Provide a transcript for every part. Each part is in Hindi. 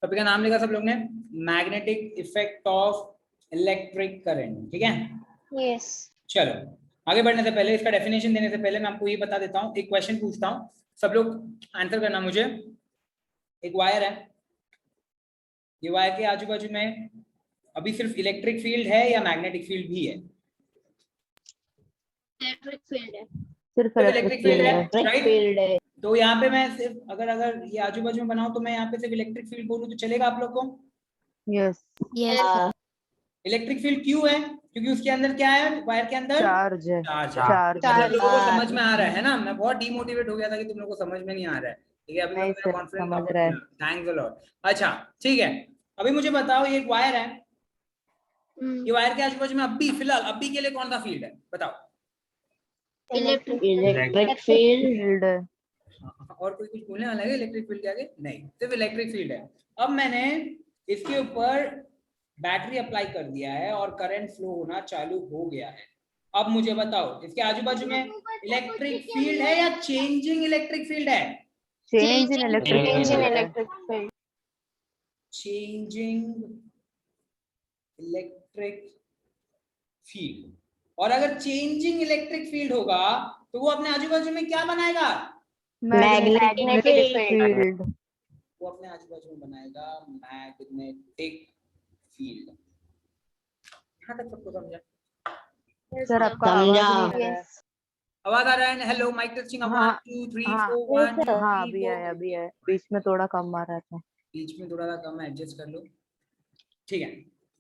टॉपिक का नाम लिखा सब लोग ने, magnetic effect of electric current. ठीक है, यस। चलो आगे बढ़ने से पहले, इसका डेफिनेशन देने से पहले मैं आपको ये बता देता हूँ, एक क्वेश्चन पूछता हूँ, सब लोग आंसर करना मुझे। एक वायर है, ये वायर के आजू बाजू में अभी सिर्फ इलेक्ट्रिक फील्ड है या मैग्नेटिक फील्ड भी है? इलेक्ट्रिक फील्ड है, सिर्फ इलेक्ट्रिक फील्ड है, राइट? फील्ड है। तो यहाँ पे मैं सिर्फ अगर ये आजू बाजू में बनाऊं तो मैं यहाँ पे सिर्फ इलेक्ट्रिक फील्ड बोलूं तो चलेगा आप लोग को? यस। यस। इलेक्ट्रिक फील्ड क्यों है? क्योंकि उसके अंदर क्या है, वायर के अंदर चार्ज है। चार्ज है। चार्ज मतलब लोगों को समझ में आ रहा है ना? मैं बहुत डिमोटिवेट हो गया था कि तुम लोगों को समझ में नहीं आ रहा है। ठीक है, अभी नहीं मेरा सर, कॉन्फिडेंस समझ वापस रहा है। मिला, थैंक्स अ लॉट। अच्छा ठीक है, अभी मुझे बताओ, ये एक वायर है, ये वायर के आजू बाजू में अभी फिलहाल अभी के लिए कौन सा फील्ड है बताओ? Electric field. और कोई कुछ बोलने वाला है इलेक्ट्रिक फील्ड के आगे? नहीं, सिर्फ इलेक्ट्रिक फील्ड है। अब मैंने इसके ऊपर बैटरी अप्लाई कर दिया है और करंट फ्लो होना चालू हो गया है। अब मुझे बताओ, इसके आजू बाजू में इलेक्ट्रिक फील्ड है या चेंजिंग इलेक्ट्रिक फील्ड है? Change in electric field. Changing electric field. और अगर चेंजिंग इलेक्ट्रिक फील्ड होगा तो वो अपने आजू बाजू में क्या बनाएगा? Magnetic field. वो अपने आजू बाजू में बनाएगा मैग्नेटिक फील्ड। यहाँ तक सबको समझा? सर आपका आवाज नहीं आ रहा है। आवाज आ रहा है? Hello, mic testing. 1 2 3 4 1 2 हाँ 3 अभी 4। आया, अभी आया। बीच में थोड़ा कम आ रहा था। बीच में थोड़ा सा कम है, एडजस्ट कर लो। ठीक है,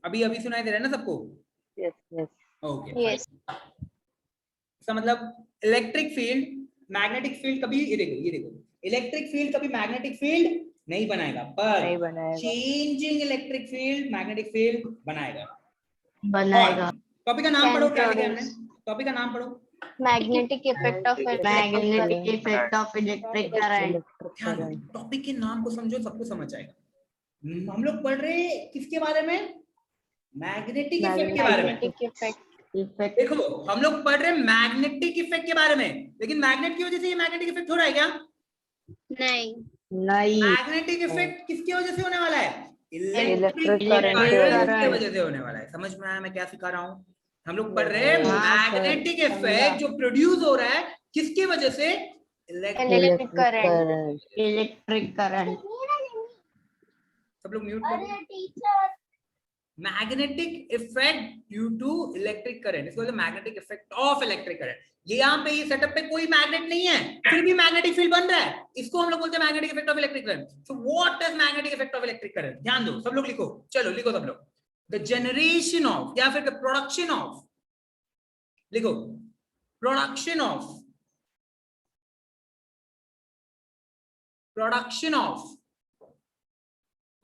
अभी अभी सुनाई दे रहा है ना सबको? Yes yes. Okay, yes. इसका मतलब इलेक्ट्रिक फील्ड मैग्नेटिक फील्ड कभी, ये देखो इलेक्ट्रिक फील्ड कभी मैग्नेटिक फील्ड नहीं बनाएगा, पर नहीं बनाएगा। Changing electric field magnetic field बनाएगा। टॉपिक का नाम Can पढ़ो, क्या लिखा है produce. हमने? टॉपिक का नाम पढ़ो। Magnetic effect of electric current. ध्यान दो, टॉपिक के नाम को समझो, सबको समझ आएगा। हम लोग पढ़ रहे किसके बारे में? मैग्नेटिक इफेक्ट के बारे में। Magnetic effect. देखो, हम लोग पढ़ रहे मैग्नेटिक इफेक्ट के बारे में, लेकिन मैग्नेट की वजह से ये मैग्नेटिक इफेक्ट हो रहा है क्या? नहीं। मैग्नेटिक इफेक्ट किसकी वजह से होने वाला है? इलेक्ट्रिक करंट की वजह से होने वाला है। समझ में आया मैं क्या सिखा रहा हूँ? हम लोग पढ़ रहे हैं मैग्नेटिक इफेक्ट जो प्रोड्यूस हो रहा है किसकी वजह से? Electric current. सब लोग म्यूट करो। Magnetic effect due to electric current, इसको बोलते हैं magnetic effect of electric current. ये यहाँ पे ये सेटअप पे कोई मैग्नेट नहीं है, फिर भी मैग्नेटिक फील्ड बन रहा है, इसको हम लोग बोलते हैं magnetic effect of electric current. So what is magnetic effect of electric current? ध्यान दो, सब लोग लिखो, चलो लिखो सब लोग। द जनरेशन ऑफ या फिर द प्रोडक्शन ऑफ, लिखो प्रोडक्शन ऑफ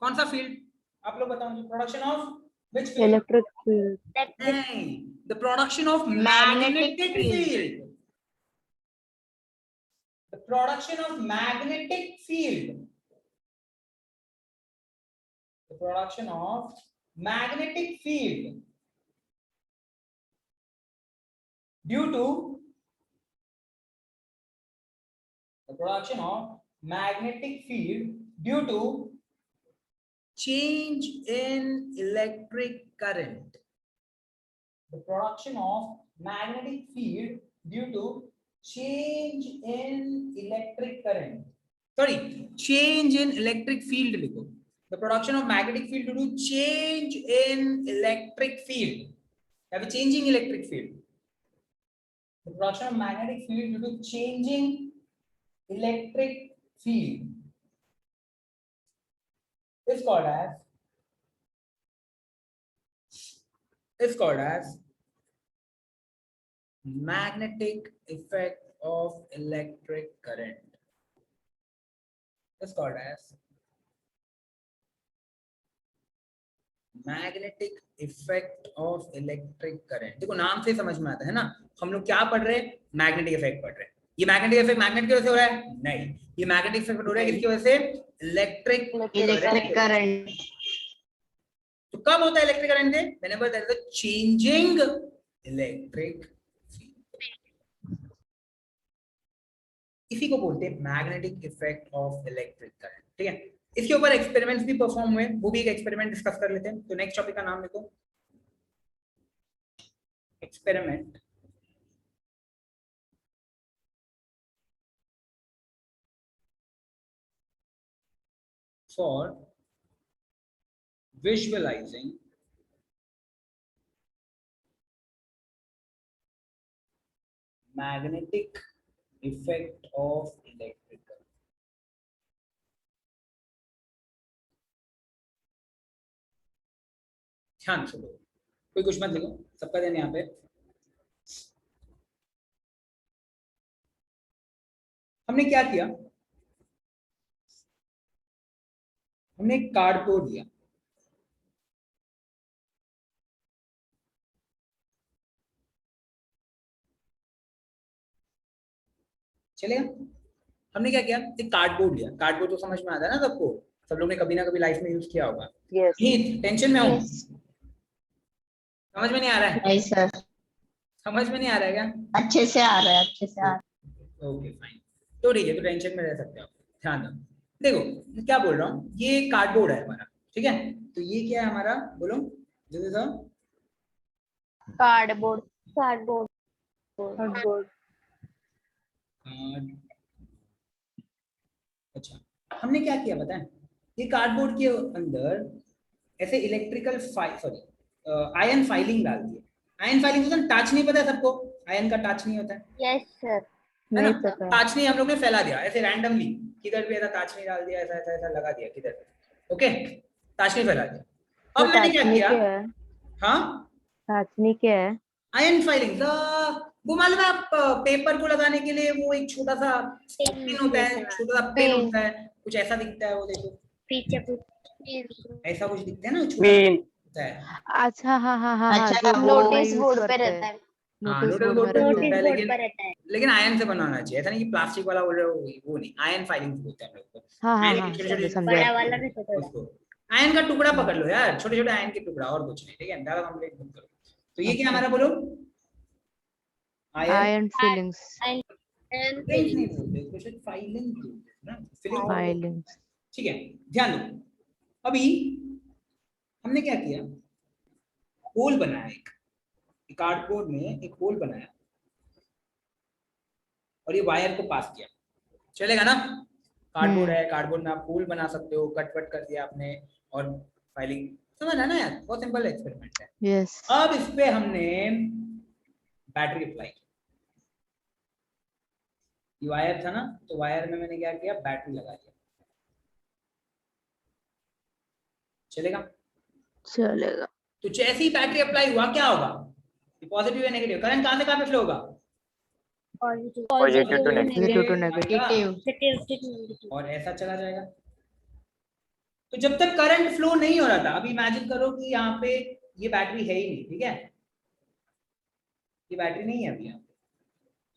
कौन सा फील्ड? आप लोग बताओ मुझे, production of which field? Electric field. नहीं, the production of magnetic field. The production of magnetic field. The production of magnetic field due to the production of magnetic field due to change in electric current. The production of magnetic field due to change in electric current. Sorry, change in electric field लिखो. The production of magnetic field due to change in electric field. या फिर changing electric field. The production of magnetic field due to changing electric field is called as magnetic effect of electric current. Is called as magnetic effect of electric current. देखो नाम से समझ में आता है ना, हम लोग क्या पढ़ रहे हैं? मैग्नेटिक इफेक्ट पढ़ रहे हैं। ये मैग्नेटिक इफेक्ट मैग्नेट की वजह से हो रहा है? नहीं, ये मैग्नेटिक इफेक्ट हो रहा है किसकी वजह से? Electric current. तो कब होता है इलेक्ट्रिक करंट से? Whenever there is a changing electric field. इसी को बोलते हैं magnetic effect of electric current. ठीक है, इसके ऊपर एक्सपेरिमेंट्स भी परफॉर्म हुए, वो भी एक एक्सपेरिमेंट डिस्कस कर लेते हैं। तो नेक्स्ट टॉपिक का नाम लिखो, experiment for visualizing magnetic effect of electrical. ध्यान से लो, कोई कुछ मत लिखो, सबका ध्यान यहाँ पे। हमने क्या किया, हमने एक कार्डबोर्ड लिया, चलेगा। हमने क्या किया, एक कार्डबोर्ड लिया। कार्डबोर्ड तो समझ में आता है ना सबको, सब लोग ने कभी ना कभी लाइफ में यूज किया होगा। यस नहीं, टेंशन में हूँ, Yes. समझ में नहीं आ रहा है? नहीं सर, समझ में नहीं आ रहा है क्या? अच्छे से आ रहा है, अच्छे से आ रहा ओके फाइन, तो ठीक है, तो टेंशन में रह सकते हो आप। ध्यान दो, देखो मैं क्या बोल रहा हूँ, ये कार्डबोर्ड है हमारा, ठीक है। तो ये क्या है हमारा, बोलो जल्दी से। कार्डबोर्ड, कार्डबोर्ड, कार्डबोर्ड कार्ड, अच्छा हमने क्या किया पता है, ये कार्डबोर्ड के अंदर ऐसे इलेक्ट्रिकल सॉरी आयन फाइलिंग डाल दी है। आयन फाइलिंग होता है, टाच नहीं पता है सबको, आयन का टाच नहीं होता है यस सर, है ना। नहीं पता। टाच नहीं हम लोग ने फैला दिया ऐसे रैंडमली, किधर भी ऐसा टाच नहीं डाल दिया, ऐसा ऐसा ऐसा लगा दिया किधर, ओके, टाच नहीं फैला दिया। तो अब मैंने क्या टाचनी किया, क्या है? हाँ टाचनी क्या है? आयन फाइलिंग, वो मालूम है आप, पेपर को लगाने के लिए वो एक छोटा सा पिन होता है, छोटा सा पिन होता है, कुछ ऐसा दिखता है, वो देखो पीछे ऐसा कुछ दिखता है ना, छोटा सा होता है। अच्छा हाँ हाँ हाँ हाँ, अच्छा, जो बोर्ड में नोटिस यूज बोर्ड पे करते रहता हैं। है, हाँ नोटिस नोटिस बोर्ड में बोर्ड पे भी रहता होता है। है, बोर्ड लेकिन पे रहता है। लेकिन आयन से बनाना चाहिए, ऐसा नहीं कि प्लास्टिक वाला बोल रहे हो, वो नहीं, आयन फाइलिंग बोलते हैं हम लोग को। हाँ हाँ आयन हाँ, की छोटी समझे छोटी समझे। बड़ा वाला नहीं तो उसको आयन का टुकड़ा हम्म, पकड़ लो यार, छोटे छोटे आयन के टुकड़ा, और कुछ नहीं, ठीक है, ज्यादा कॉम्प्लिकेट मत करो। तो ये क्या अच्छा, हमारा, बोलो आयन आयरन फीलिंग्स, फिलिंग्स नहीं बोलते इसको, शायद फाइलिंग बोलते हैं ना, फिलिंग बोलते हैं। फाइलिंग्स। ठीक है, ध्यान दो, अभी हमने क्या किया, होल बनाया, एक कार्डबोर्ड में एक होल बनाया और ये वायर को पास किया, चलेगा ना। कार्डबोर्ड है, कार्डबोर्ड में आप होल बना सकते हो, कट वट कर दिया आपने और फाइलिंग, समझ है ना यार, बहुत सिंपल एक्सपेरिमेंट है। यस। अब इस पे हमने बैटरी अप्लाई की, ये वायर था ना, तो वायर में मैंने क्या किया, बैटरी लगा दिया, चलेगा। चलेगा। तो जैसे ही बैटरी अप्लाई हुआ क्या होगा, पॉजिटिव या नेगेटिव करंट कहां से कहां पे फ्लो होगा, positive to positive to negative, negative. और ऐसा चला जाएगा। तो जब तक करंट फ्लो नहीं हो रहा था, अभी इमेजिन करो कि यहाँ पे ये बैटरी है ही नहीं, ठीक है, ये बैटरी नहीं है अभी यहाँ पे,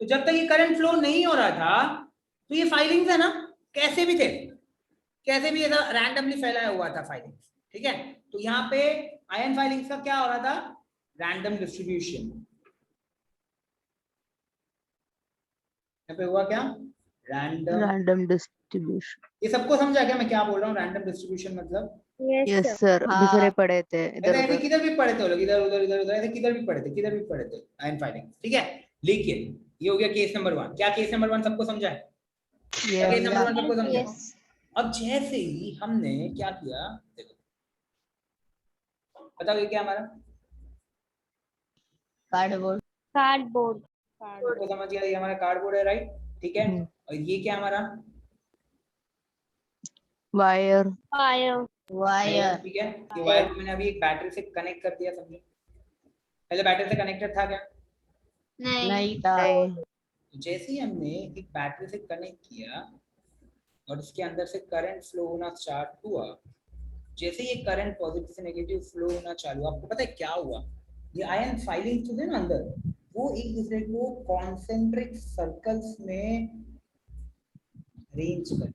तो जब तक ये करंट फ्लो नहीं हो रहा था, तो ये फाइलिंग्स है ना, कैसे भी थे, कैसे भी ऐसा रैंडमली फैलाया हुआ था फाइलिंग्स, ठीक है। तो यहाँ पे आयन फाइलिंग्स का क्या हो रहा था, रैंडम डिस्ट्रीब्यूशन। यहाँ पे हुआ क्या, रैंडम, रैंडम डिस्ट्रीब्यूशन। ये सबको समझा क्या मैं क्या बोल रहा हूँ, रैंडम डिस्ट्रीब्यूशन मतलब, यस सर, बिखरे पड़े थे इधर ऐसे उधर। किधर भी पढ़े थे वो लोग, इधर उधर इधर उधर, ऐसे किधर भी पढ़े थे, किधर भी पढ़े थे आयन फाइलिंग, ठीक है। लेकिन ये हो गया केस नंबर 1, क्या केस नंबर 1 सबको समझा है, क्या केस यस। नंबर 1 सबको समझा है। यस, अब जैसे ही हमने क्या किया, देखो बताओ ये क्या हमारा, कार्डबोर्ड, कार्डबोर्ड, सबको समझ गया, ये हमारा कार्डबोर्ड है, राइट, ठीक है। और ये क्या हमारा, वायर। वायर, वायर, वायर, ठीक है। ये वायर को मैंने अभी एक बैटरी से कनेक्ट कर दिया, समझो, पहले बैटरी से कनेक्टेड था क्या, नहीं था, नहीं। तो जैसे ही हमने एक बैटरी से कनेक्ट किया और इसके अंदर से करंट फ्लो होना स्टार्ट हुआ, जैसे ये करंट पॉजिटिव से नेगेटिव फ्लो होना चालू, आपको पता है क्या हुआ, ये आयन फाइलिंग जो है ना अंदर, वो एक दूसरे को कॉन्सेंट्रिक सर्कल्स में रेंज कर,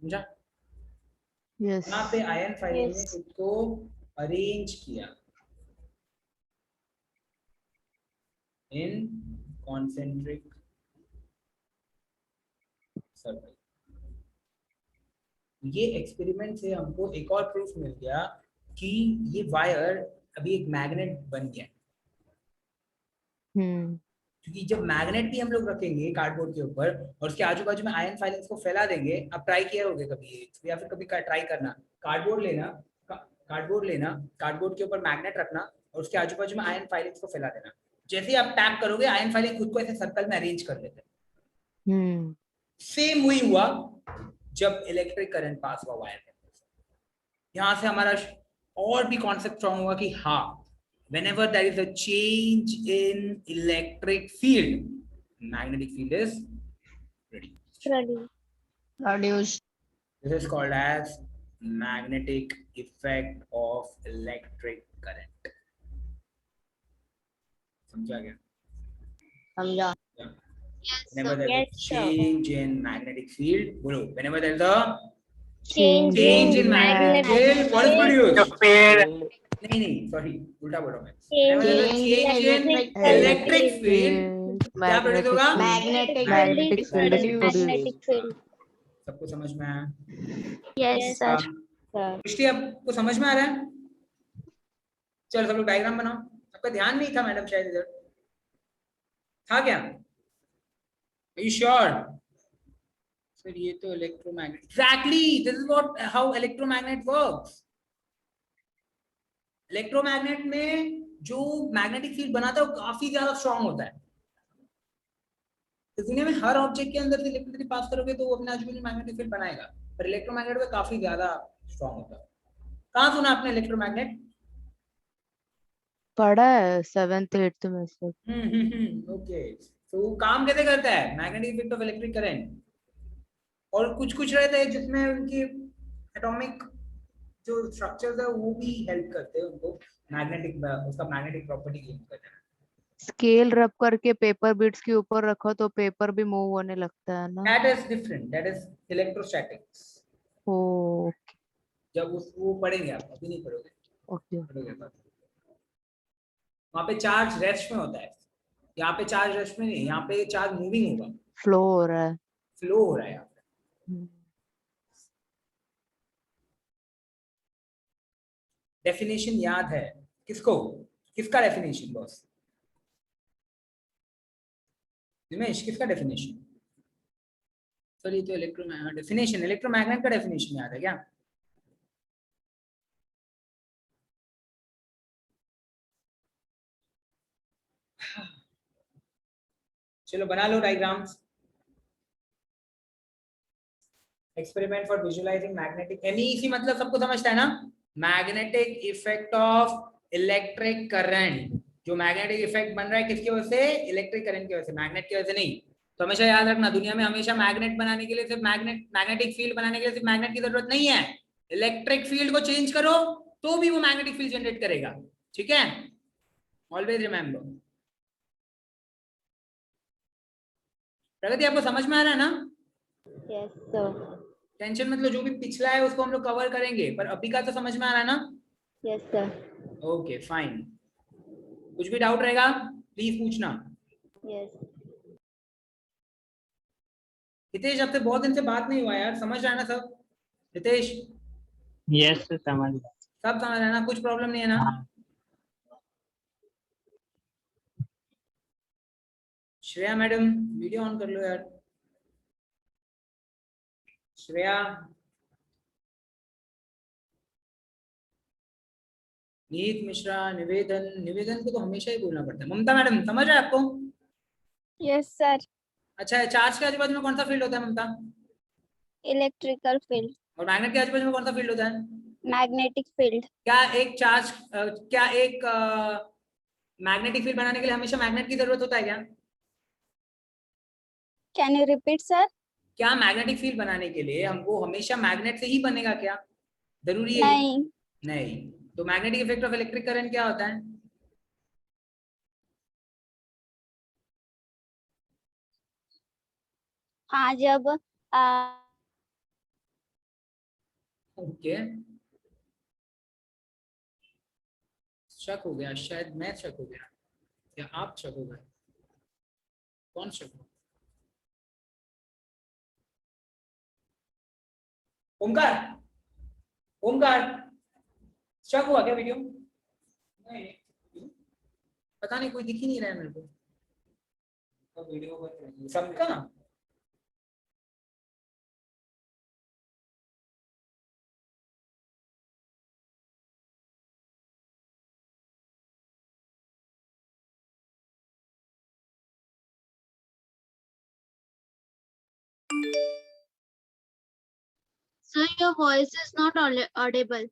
समझा। Yes. यहाँ पे आयन फाइलिंग ने Yes. खुद को अरेंज किया इन कॉन्सेंट्रिक सर्कल। ये एक्सपेरिमेंट से हमको एक और प्रूफ मिल गया कि ये वायर अभी एक मैग्नेट बन गया, क्योंकि जब मैग्नेट भी हम लोग रखेंगे कार्डबोर्ड के ऊपर और उसके आजू बाजू में आयन फाइलिंग्स को फैला देंगे। आप ट्राई किया होगे कभी ये, या फिर कभी ट्राई करना, कार्डबोर्ड लेना, कार्डबोर्ड के ऊपर मैग्नेट रखना और उसके आजू बाजू में आयन फाइलिंग्स को फैला देना। जैसे ही आप टैप करोगे आयन फाइलिंग खुद को ऐसे सर्कल में अरेंज कर लेते हैं। सेम वही हुआ जब इलेक्ट्रिक करंट पास हुआ वायर के अंदर। यहां से हमारा और भी कॉन्सेप्ट स्ट्रॉन्ग हुआ कि हाँ, whenever there is a change in electric field, magnetic field is reduced. Reduced. This is called as magnetic effect of electric current. समझा गया? समझा. Whenever there is a change in magnetic field, बोलो, whenever there is a Change in magnetic field, what is produced? नहीं नहीं, सॉरी, उल्टा बोल रहा हूँ मैं। Change Whenever there is a change in electric field, क्या प्रोड्यूस होगा? magnetic field is produced. Magnetic field. सबको समझ में आया? Yes, sir. दृष्टि आपको समझ में आ रहा है? चलो सब लोग डायग्राम बनाओ। आपका ध्यान नहीं था मैडम शायद इधर था क्या? Are you sure? सर ये तो electromagnet, exactly this is what how electromagnet works. Electromagnet में जो मैग्नेटिक फील्ड बनाता है वो काफी ज्यादा स्ट्रांग होता है। इस दुनिया में हर ऑब्जेक्ट के अंदर से इलेक्ट्रिसिटी पास करोगे तो वो अपने आजू बाजू मैग्नेटिक फील्ड बनाएगा, पर इलेक्ट्रोमैग्नेट में काफी ज्यादा स्ट्रांग होता है। कहाँ सुना आपने इलेक्ट्रोमैग्नेट? पढ़ा है 7th 8th में से। ओके, तो काम कैसे करता है magnetic effect of electric current? और कुछ रहते हैं जिसमें उनकी एटॉमिक जो स्ट्रक्चर्स है वो भी हेल्प करते हैं उनको मैग्नेटिक उसका मैग्नेटिक प्रॉपर्टी गेन करने में। स्केल रब करके पेपर बीट्स के ऊपर रखो तो पेपर भी मूव होने लगता है ना? That is different, that is electrostatics. ओ जब वो पढ़ेंगे आप, अभी नहीं पढ़ोगे। ओके। वहाँ पे चार्ज रेस्ट में होता है, यहाँ पे चार्ज रेस्ट में नहीं, यहाँ पे चार्ज मूविंग होगा, फ्लो हो रहा है। फ्लो हो रहा है यहाँ पे। डेफिनेशन याद है किसको? किसका डेफिनेशन बॉस? दिनेश, किसका डेफिनेशन? सॉरी तो डेफिनेशन इलेक्ट्रोमैग्नेट का डेफिनेशन याद है क्या? चलो बना लो diagrams. Experiment for visualizing magnetic, MEC मतलब सबको समझता है ना? Magnetic effect of electric current. जो मैग्नेटिक इफेक्ट बन रहा है किसकी वजह से? इलेक्ट्रिक करंट की वजह से, मैग्नेट की वजह से नहीं। तो हमेशा याद रखना, दुनिया में हमेशा मैग्नेट बनाने के लिए सिर्फ मैग्नेटिक फील्ड बनाने के लिए सिर्फ मैग्नेट की जरूरत नहीं है। इलेक्ट्रिक फील्ड को चेंज करो तो भी वो मैग्नेटिक फील्ड जनरेट करेगा। ठीक है, ऑलवेज रिमेंबर। प्रगति आपको समझ में आ रहा है ना? Yes, sir. टेंशन मतलब जो भी पिछला है उसको हम लोग कवर करेंगे, पर अभी का तो समझ में आ रहा है ना? Yes, sir. Okay fine. कुछ भी डाउट रहेगा प्लीज पूछना। Yes. हितेश, आपसे बहुत दिन से बात नहीं हुआ यार, समझ रहा है ना सब? हितेश यस समझ गया। सब समझ रहा है ना? कुछ प्रॉब्लम नहीं है ना? हाँ। श्रेया मैडम वीडियो ऑन कर लो यार। श्रेया, नीत मिश्रा, निवेदन को तो हमेशा ही बोलना पड़ता है। ममता मैडम समझ रहे हैं आपको? Yes, sir. अच्छा है, चार्ज के आजू बाजू में कौन सा फील्ड होता है ममता? Electrical field. और मैग्नेट के आजू बाजू में कौन सा फील्ड होता है? Magnetic field. क्या एक मैग्नेटिक फील्ड बनाने के लिए हमेशा मैग्नेट की जरूरत होता है क्या? Can you repeat, sir? क्या मैग्नेटिक फील्ड बनाने के लिए हमको हमेशा मैग्नेट से ही बनेगा क्या? जरूरी है? नहीं. नहीं। तो magnetic effect of electric current क्या होता है? हाँ, जब ओके, शक हो गया, शायद मैं शक हो गया या आप शक हो गए, कौन शक हो? ओमकार, ओमकार, शक हुआ क्या वीडियो? नहीं, पता नहीं, कोई दिख ही नहीं रहा है मेरे को तो वीडियो सबका। Sir, your voice is not audible.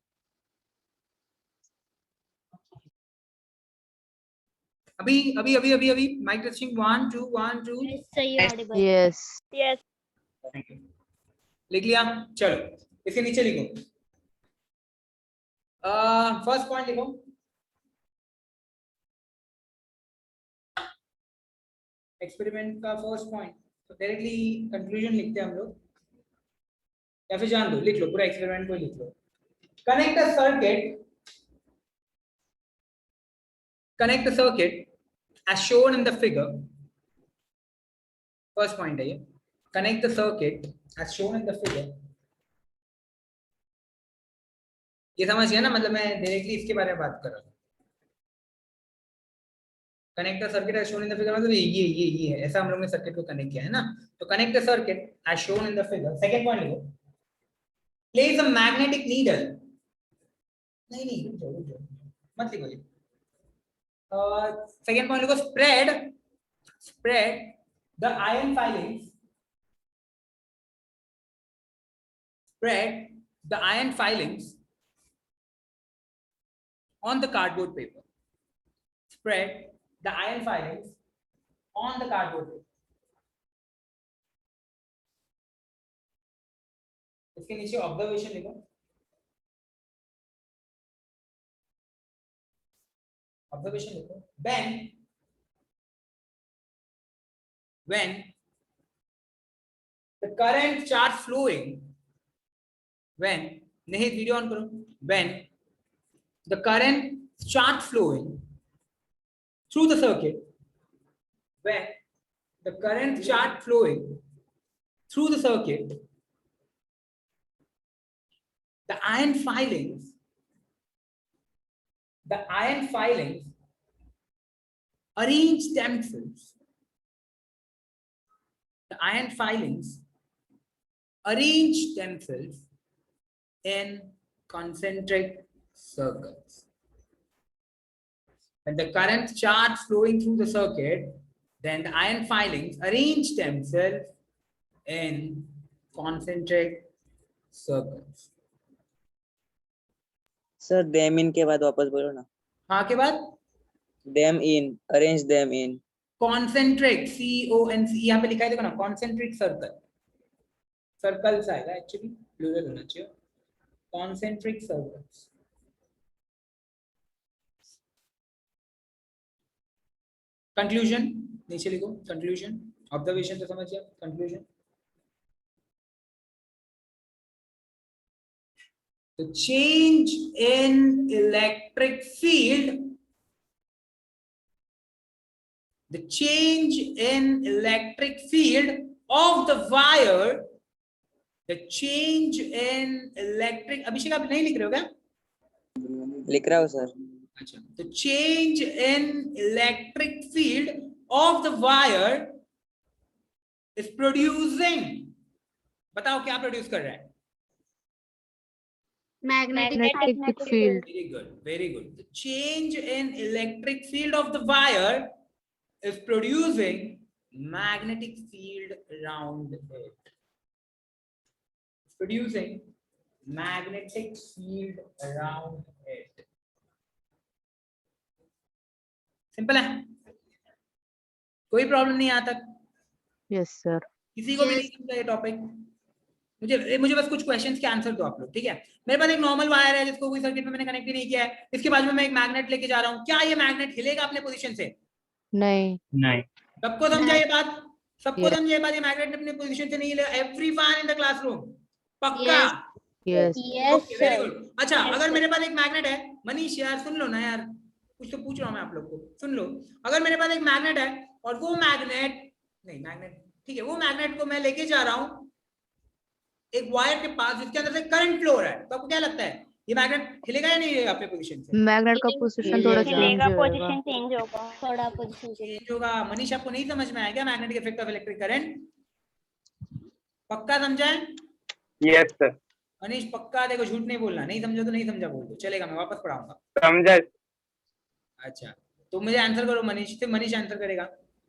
अभी अभी अभी अभी अभी mic testing 1 2 1 2। Yes, sir, you're audible. Yes. Yes. लिख लिया, चलो इसके नीचे लिखो, फर्स्ट पॉइंट लिखो, एक्सपेरिमेंट का फर्स्ट पॉइंट। तो डायरेक्टली कंक्लूजन लिखते हैं हम लोग, या फिर जान दो, लिख लो पूरा एक्सपेरिमेंट को, लिख लो। Connect a circuit as shown in the figure, first point है ये, connect the circuit as shown in the figure। ये समझ गया ना, मतलब मैं डायरेक्टली इसके बारे में बात कर रहा हूँ। Connect the circuit as shown in the figure मतलब ये है, ऐसा हम लोग ने सर्किट को कनेक्ट किया है ना। तो connect the circuit as shown in the figure। Second point लिखो, place a magnetic needle, नहीं रुक जाओ मत लिखो ये। सेकंड पॉइंट लिखो, spread the iron filings, on the cardboard paper, spread the iron filings on the cardboard paper। इसके नीचे ऑब्जर्वेशन लिखो, when the current starts flowing, when नहीं वीडियो ऑन करो, when the current starts flowing through the circuit, when the current starts flowing through the circuit, the iron filings arrange themselves, in concentric circles. When the current starts flowing through the circuit, then the iron filings arrange themselves in concentric circles। Sir them in के बाद वापस बोलो ना। हाँ के बाद them in, arrange them in। concentric, CONC यहाँ पे लिखा है देखो ना, concentric circle, सर्कल्स आएगा, एक्चुअली प्लूरल होना चाहिए, concentric circles। कंक्लूजन नीचे लिखो, कंक्लूजन, ऑब्जर्वेशन तो समझिए, conclusion, the change in electric field, of the wire, अभिषेक आप नहीं लिख रहे हो क्या? लिख रहा हूँ सर। अच्छा, the change in electric field of the wire is producing, बताओ क्या प्रोड्यूस कर रहा है? Magnetic field. Very good. The change in electric field of the wire is producing magnetic field around it. It's producing magnetic field around it. Simple है, कोई प्रॉब्लम नहीं आता? Yes, sir. किसी को भी नहीं समझा ये टॉपिक? मुझे बस कुछ क्वेश्चंस के आंसर दो आप लोग, ठीक है? मेरे पास एक नॉर्मल वायर है जिसको कोई सर्किट में मैंने कनेक्ट ही नहीं किया है, इसके बाजू में मैं एक मैग्नेट लेके जा रहा हूँ, क्या ये मैग्नेट हिलेगा अपने पोजीशन से? नहीं। सबको समझा ये बात? सबको Yes. समझा ये बात? ये मैग्नेट अपने पोजीशन से नहीं हिलेगा। एवरीवन इन द क्लासरूम, पक्का? Yes. Okay very good. अच्छा अगर मेरे पास एक मैग्नेट है, मनीष यार सुन लो ना यार, कुछ तो पूछ रहा हूँ मैं आप लोग को, सुन लो। अगर मेरे पास एक मैग्नेट है और वो मैग्नेट नहीं मैग्नेट ठीक है, वो मैग्नेट को मैं लेके जा रहा हूँ एक वायर के पास जिसके अंदर से करंट फ्लो हो रहा है, तो आपको क्या लगता है ये मैग्नेट हिलेगा या नहीं हिलेगा अपने पोजीशन से? मैग्नेट का पोजीशन थोड़ा हिलेगा। चेंज होगा। पोजीशन चेंज होगा, थोड़ा पोजीशन चेंज चेंज होगा। मनीष आपको नहीं समझ में आया क्या magnetic effect of electric current? पक्का समझा है? यस सर, मनीष पक्का, देखो झूठ नहीं बोलना, नहीं समझा तो नहीं समझा बोल दो, चलेगा, मैं वापस पढ़ाऊंगा। समझा। अच्छा तो मुझे आंसर करो मनीष, सिर्फ मनीष आंसर करेगा।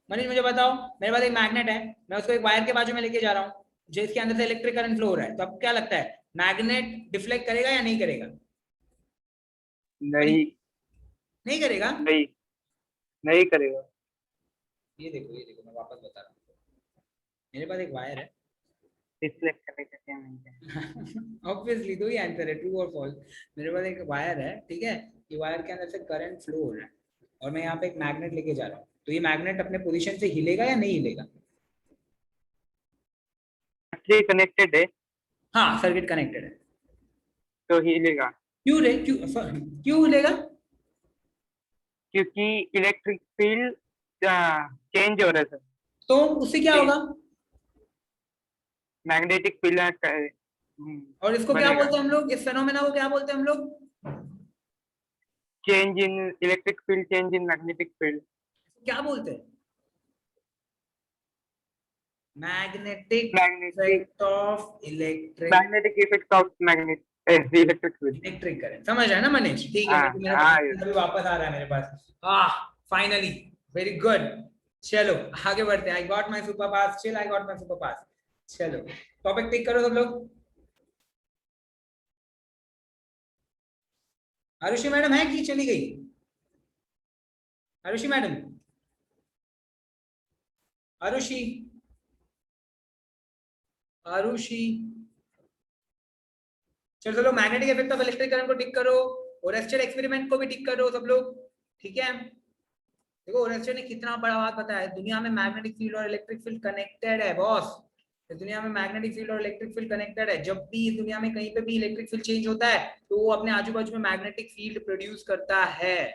मनीष मुझे बताओ, मेरे पास एक मैग्नेट है, मैं उसको एक वायर के बाजू में लेके जा रहा हूँ जिसके अंदर से इलेक्ट्रिक करंट फ्लो हो रहा है, तो आपको क्या लगता है मैग्नेट डिफ्लेक्ट करेगा या नहीं करेगा? नहीं नहीं करेगा। नहीं नहीं करेगा। ये देखो मैं वापस बता रहा हूँ, मेरे पास एक वायर है रिफ्लेक्ट करेगा क्या नहीं? ऑब्वियसली दो ही आंसर है, ट्रू और फॉल्स। मेरे पास एक वायर है, ठीक है, ये वायर के अंदर से करंट फ्लो हो रहा है और मैं यहाँ पे एक मैग्नेट लेके जा रहा हूँ, तो ये मैग्नेट अपने पोजीशन से हिलेगा या नहीं हिलेगा? कनेक्टेड है हाँ सर्किट कनेक्टेड है तो हिलेगा, क्यों रे क्यों हिलेगा? क्योंकि इलेक्ट्रिक फील्ड चेंज हो रहा है सर। तो उससे क्या होगा? मैग्नेटिक फील्ड और इसको क्या बोलते हैं हम लोग, इस फेनोमेना को क्या बोलते हैं हम लोग? Change in electric field, change in magnetic field. क्या बोलते हैं? Magnetic magnetic effect of electric effect of electric field. Electric current, समझ रहा है ना मनीष? ठीक है, हाँ, मेरा हाँ, अभी वापस आ रहा है मेरे पास। Finally very good. चलो आगे बढ़ते हैं। I got my super pass, chill, I got my super pass. चलो टॉपिक टिक करो सब लोग। आरुषि मैडम है कि चली गई? आरुषि मैडम, आरुषि आरुषि चलो magnetic effect of electric current को टिक करो, ओरेस्टेड एक्सपेरिमेंट को भी टिक करो सब लोग, ठीक है? देखो ओरेस्टेड ने कितना बड़ा बात बताया है, दुनिया में मैग्नेटिक फील्ड और इलेक्ट्रिक फील्ड कनेक्टेड है बॉस। दुनिया में मैग्नेटिक फील्ड और इलेक्ट्रिक फील्ड कनेक्टेड है। जब भी इस दुनिया में कहीं पे भी इलेक्ट्रिक फील्ड चेंज होता है तो वो अपने आजू बाजू में मैग्नेटिक फील्ड प्रोड्यूस करता है।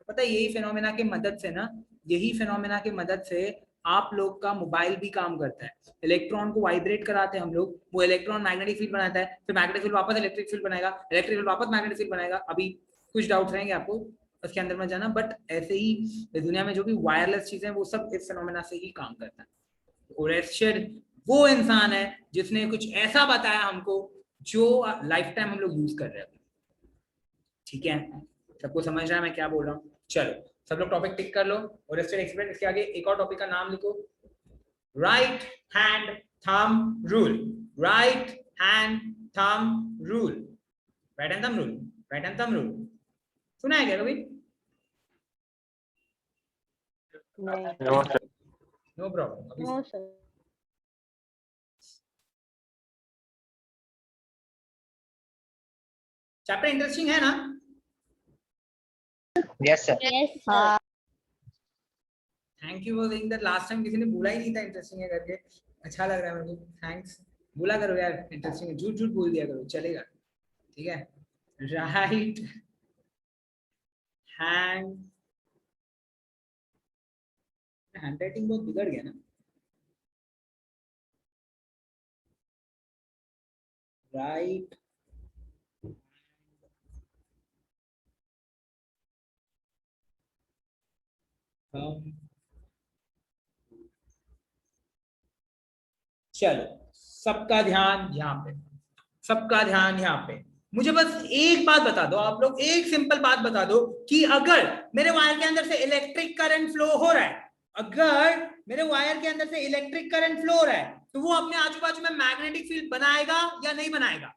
पता है यही फिनोमेना की मदद से ना, यही फिनोमेना की मदद से आप लोग का मोबाइल भी काम करता है। इलेक्ट्रॉन को वाइब्रेट कराते हैं हम लोग, वो इलेक्ट्रॉन मैग्नेटिक फील्ड बनाता है, फिर मैग्नेटिक फील्ड वापस इलेक्ट्रिक फील्ड बनाएगा, इलेक्ट्रिक फील्ड वापस मैग्नेटिक फील्ड बनाएगा। अभी कुछ डाउट्स रहेंगे आपको, उसके अंदर में जाना, बट ऐसे ही इस दुनिया में जो भी वायरलेस चीजें हैं वो सब इस फिनोमेना से ही काम करता है। ओरेस्टेड वो इंसान है जिसने कुछ ऐसा बताया हमको जो लाइफ टाइम हम लोग यूज कर रहे हैं। ठीक है, सबको समझ रहा है मैं क्या बोल रहा हूँ? चलो सब लोग टॉपिक टिक कर लो। ओरेस्टेड एक्सपेरिमेंट, इसके आगे एक और टॉपिक का नाम लिखो, right hand thumb rule. Right hand thumb rule, right hand thumb rule, right hand thumb rule सुना है क्या कभी? No problem. No sir. Chapter interesting है ना? Yes sir. Yes sir. Thank you for saying that. Last time किसी ने बोला ही नहीं था इंटरेस्टिंग है करके, अच्छा लग रहा है मेरे को, थैंक्स। बोला करो यार इंटरेस्टिंग है, झूठ झूठ बोल दिया करो, चलेगा, ठीक है? राइट हैंड, हैंड राइटिंग बहुत बिगड़ गया ना। राइट चलो सबका ध्यान यहाँ पे, सबका ध्यान यहाँ पे। मुझे बस एक बात बता दो आप लोग, एक सिंपल बात बता दो कि अगर मेरे वायर के अंदर से इलेक्ट्रिक करंट फ्लो हो रहा है, अगर मेरे वायर के अंदर से इलेक्ट्रिक करंट फ्लो हो रहा है तो वो अपने आजू बाजू में मैग्नेटिक फील्ड बनाएगा या नहीं बनाएगा?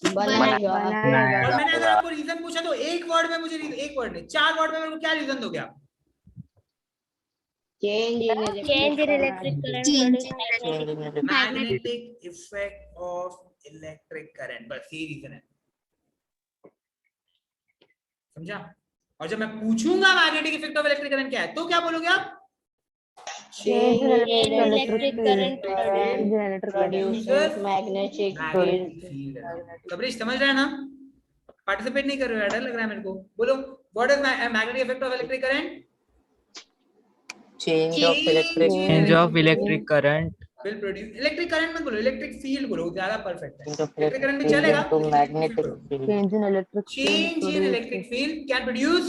बनाएगा। और मैंने अगर आपको रीजन पूछा तो एक वर्ड में मुझे, एक वर्ड नहीं 4 वर्ड में मेरे को क्या रीजन दोगे आप? Change in electric current, magnetic effect of electric current, बस ये रीजन है, समझा? और जब मैं पूछूंगा magnetic effect of electric current क्या है तो क्या बोलोगे आप? Change in electric current produces magnetic magnetic field. Sabarish समझ रहे हैं ना? पार्टिसिपेट नहीं कर रहे हो, डर लग रहा है मेरे को. बोलो, what is magnetic effect of electric current? Change of electric current will produce electric current मत बोलो, electric field बोलो, ज्यादा परफेक्ट है. into Electric current भी field चलेगा. into magnetic field. Change in electric Change in electric field can produce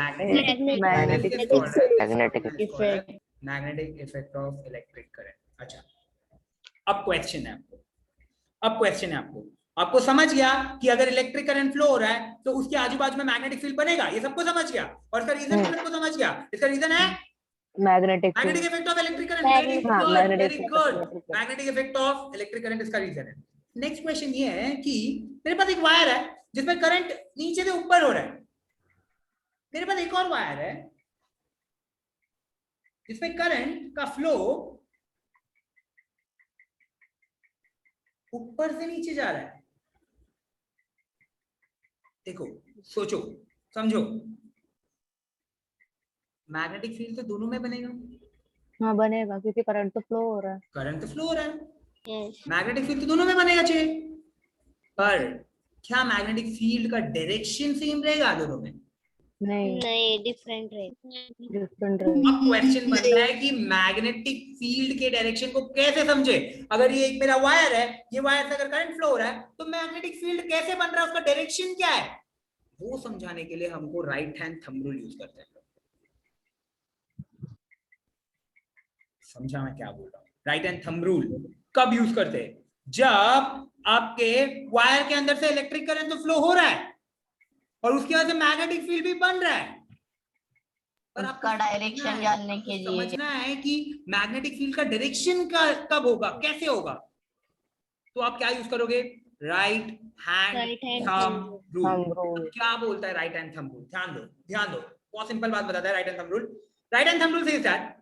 magnetic magnetic This is called as- Magnetic this is called as magnetic effect of electric current. अच्छा, अब क्वेश्चन है आपको. अब क्वेश्चन है आपको. आपको समझ गया कि अगर इलेक्ट्रिक करंट फ्लो हो रहा है तो उसके आजू बाजू में मैग्नेटिक फील्ड बनेगा. ये सबको समझ गया. और इसका रीजन भी सबको समझ गया. इसका रीजन है magnetic magnetic effect of electric current. Very good, very good. Magnetic effect of electric current इसका रीजन है. नेक्स्ट क्वेश्चन ये है कि मेरे पास एक वायर है जिसमें करंट नीचे से ऊपर हो रहा है. मेरे पास एक और वायर है जिसमें करंट का फ्लो ऊपर से नीचे जा रहा है. देखो, सोचो, समझो. मैग्नेटिक फील्ड तो दोनों में बनेगा. हाँ बनेगा क्योंकि करंट तो फ्लो हो रहा है. करंट तो फ्लो हो रहा है. Yes. मैग्नेटिक फील्ड तो दोनों में बनेगा चाहिए. पर क्या मैग्नेटिक फील्ड का डायरेक्शन सेम रहेगा दोनों में? नहीं, डिफरेंट रहेगा. डिफरेंट अब क्वेश्चन बनता है कि मैग्नेटिक फील्ड के डायरेक्शन को कैसे समझे. अगर ये एक मेरा वायर है, ये वायर से अगर करंट फ्लो हो रहा है तो मैग्नेटिक फील्ड कैसे बन रहा है, उसका डायरेक्शन क्या है, वो समझाने के लिए हमको right hand thumb rule use करते हैं. समझा मैं क्या बोल रहा हूँ? राइट हैंड थंब रूल कब यूज करते हैं? जब आपके वायर के अंदर से इलेक्ट्रिक करंट तो फ्लो हो रहा है और उसकी वजह से मैग्नेटिक फील्ड भी बन रहा है. पर आपका डायरेक्शन जानने के लिए समझना है कि मैग्नेटिक फील्ड का डायरेक्शन का कब होगा, कैसे होगा. तो आप क्या यूज करोगे? Right hand thumb rule. क्या बोलता है राइट हैंड थंब रूल? ध्यान दो, ध्यान दो. बहुत सिंपल बात बताता है right hand thumb rule. Right hand thumb rule says that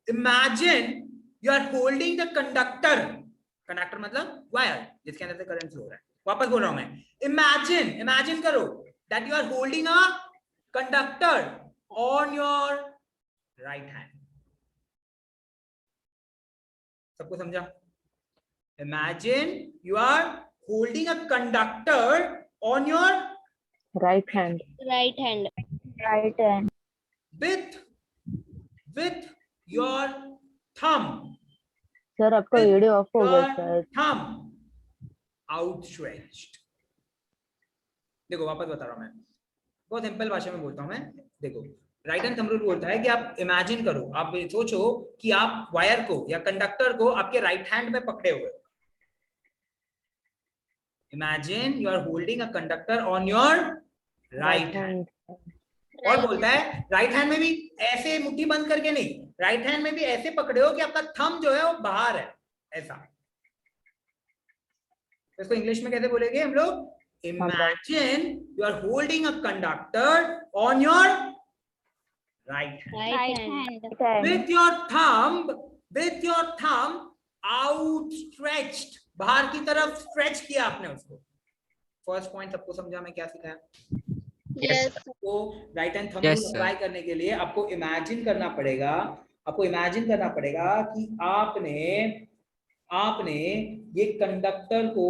imagine you are holding the conductor. Conductor मतलब वायर जिसके अंदर से करंट फ्लो हो रहा है. वापस बोल रहा हूं मैं. imagine करो that you are holding a conductor on your right hand. सबको समझा? imagine you are holding a conductor on your right hand with your thumb. Sir आपका वीडियो ऑफ हो गया Your सर. thumb outstretched. देखो वापस बता रहा हूं मैं, बहुत सिंपल भाषा में बोलता हूं मैं. देखो, राइट हैंड थंब रूल बोलता है कि आप इमेजिन करो, आप सोचो कि आप वायर को या कंडक्टर को आपके राइट हैंड में पकड़े हुए. Imagine you are holding a conductor on your right hand. और बोलता है राइट हैंड में भी ऐसे मुट्ठी बंद करके नहीं, राइट हैंड में भी ऐसे पकड़े हो कि आपका थंब जो है वो बाहर है, ऐसा. तो इसको इंग्लिश में कैसे बोलेंगे हम लोग? Imagine you are holding a conductor on your right hand with your thumb outstretched. बाहर की तरफ स्ट्रेच किया आपने उसको. फर्स्ट पॉइंट सबको समझा मैं क्या सिखाया? Yes. तो right hand thumb Yes, rule sir. Apply करने के लिए आपको इमेजिन करना पड़ेगा. आपको इमेजिन करना पड़ेगा कि आपने ये कंडक्टर को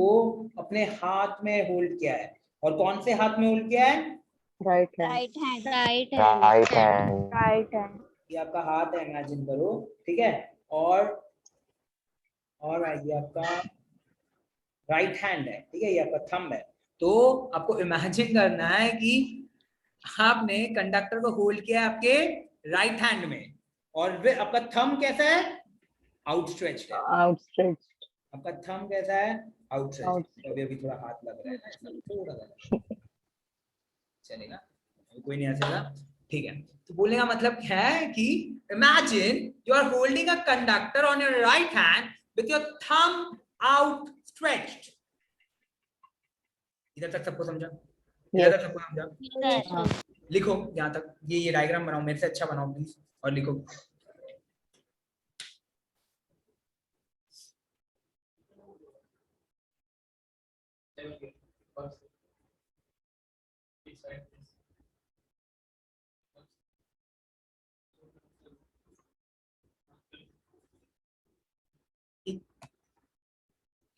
अपने हाथ में होल्ड किया है. और कौन से हाथ में होल्ड किया है? Right hand. Right hand. ये आपका हाथ है, इमेजिन करो. ठीक है. और ये आपका राइट हैंड है. ठीक है, ये आपका थंब है. तो आपको इमेजिन करना है कि आपने कंडक्टर को होल्ड किया है आपके राइट हैंड में और आपका थंब कैसा है? आउटस्ट्रेच्ड है. आपका थंब कैसा है? आउटस्ट्रेच्ड. अभी थोड़ा हाथ लग रहा है, थोड़ा लगा. चलेगा, कोई नहीं हंसेगा. ठीक है. तो बोलने का मतलब क्या है कि imagine you are holding a conductor on your right hand with your thumb outstretched. इधर तक सबको समझा? इधर तक सबको समझा? लिखो यहाँ तक. ये डायग्राम बनाओ, मेरे से अच्छा बनाओ प्लीज, और लिखो.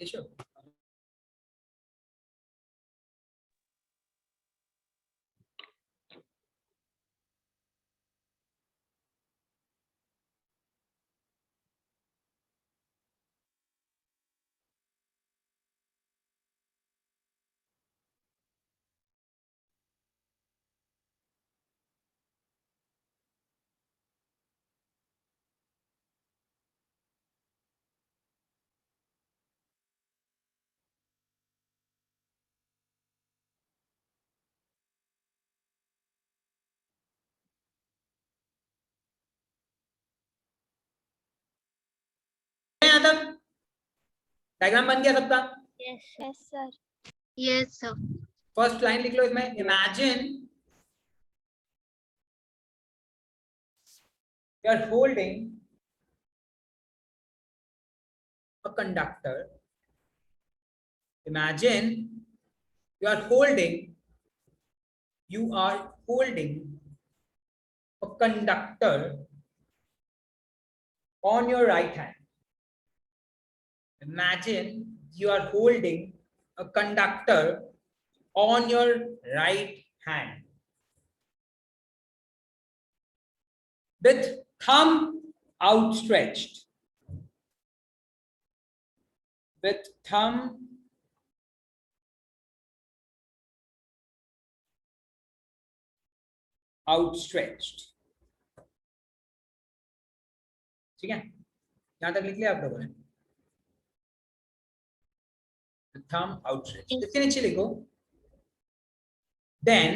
केशव? यहाँ तक डायग्राम बन गया सबका? Yes, yes, sir. Yes, sir. First line लिख लो इसमें, imagine you are holding a conductor. Imagine you are holding a conductor on your right hand. Imagine you are holding a conductor on your right hand with thumb outstretched, with thumb outstretched. ठीक है, यहां तक लिख लिया आप लोगों ने? thumb outstretched. इसके नीचे लिखो then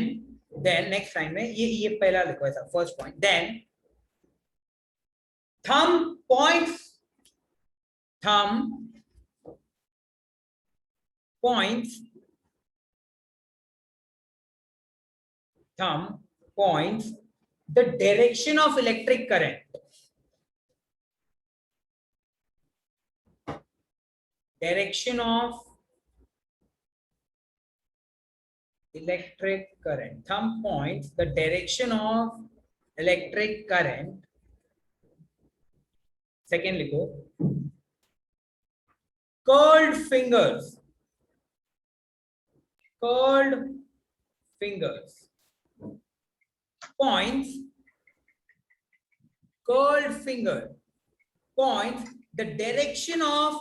next line में ये पहला लिखो ऐसा, first point. then thumb points the direction of electric current. Direction of electric current. Thumb points the direction of electric current. Second लिखो, curled fingers points the direction of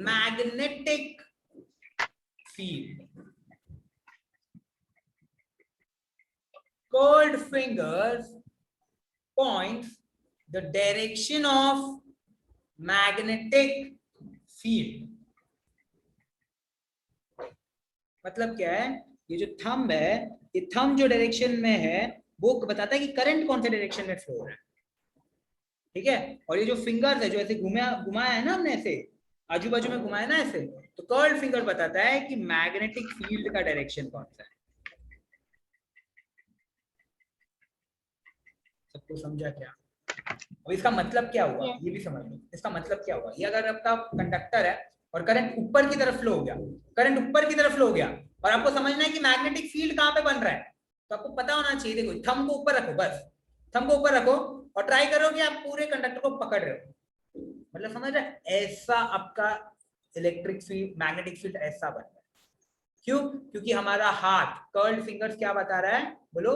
magnetic field. Curled fingers points the direction of magnetic field. मतलब क्या है? ये जो थंब है, ये थंब जो डायरेक्शन में है वो बताता है कि करंट कौन से डायरेक्शन में फ्लो हो रहा है. ठीक है, और ये जो फिंगर्स है जो ऐसे घुमाया है ना हमने, ऐसे आजू बाजू में घुमाया ना ऐसे, तो कर्ल्ड फिंगर बताता है कि मैग्नेटिक फील्ड का डायरेक्शन कौन सा है. सबको समझा क्या? अब इसका मतलब क्या हुआ ये भी समझ लो. इसका मतलब क्या हुआ, ये अगर आपका कंडक्टर है और करंट ऊपर की तरफ फ्लो हो गया, और आपको समझना है कि मैग्नेटिक फील्ड कहां पे बन रहा है, तो आपको पता होना चाहिए. देखो थंब को ऊपर रखो, बस थंब को ऊपर रखो और ट्राई करो कि आप पूरे कंडक्टर को पकड़ रहे हो. मतलब समझ रहे, ऐसा आपका इलेक्ट्रिक फील्ड, मैग्नेटिक फील्ड ऐसा बन रहा है. क्यों? क्योंकि हमारा हाथ कर्ल्ड फिंगर्स क्या बता रहा है, बोलो?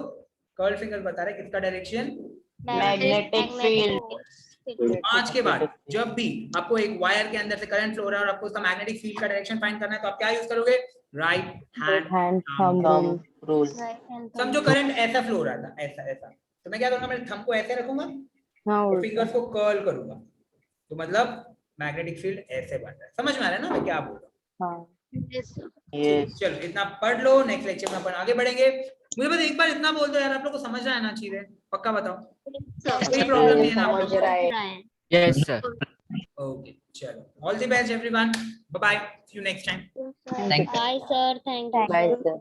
कर्ल्ड फिंगर बता रहा है किसका डायरेक्शन? Magnetic field. आज के बाद जब भी आपको एक वायर के अंदर से करंट फ्लो हो रहा है और आपको उसका मैग्नेटिक फील्ड का डायरेक्शन फाइंड करना है, तो आप क्या यूज करोगे? Right hand thumb rule. समझो करंट ऐसा फ्लो हो रहा था, ऐसा, तो मैं क्या करूंगा? मेरे थंब को ऐसे रखूंगा और फिंगर्स को कर्ल करूंगा, तो मतलब मैग्नेटिक फील्ड ऐसे बन रहा है. समझ में आ रहा है ना मैं क्या बोल रहा हूँ? Yes, sir. चलो इतना पढ़ लो, नेक्स्ट लेक्चर में अपन आगे बढ़ेंगे. मुझे बस एक बार इतना बोल दो यार, आप लोग को समझ आना चाहिए, पक्का बताओ. कोई प्रॉब्लम नहीं है ना आप लोग को? Yes, sir. ओके, चलो, all the best everyone, bye bye, see you next time. Thank you. Bye, sir. Thank you. Bye, sir.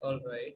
All right.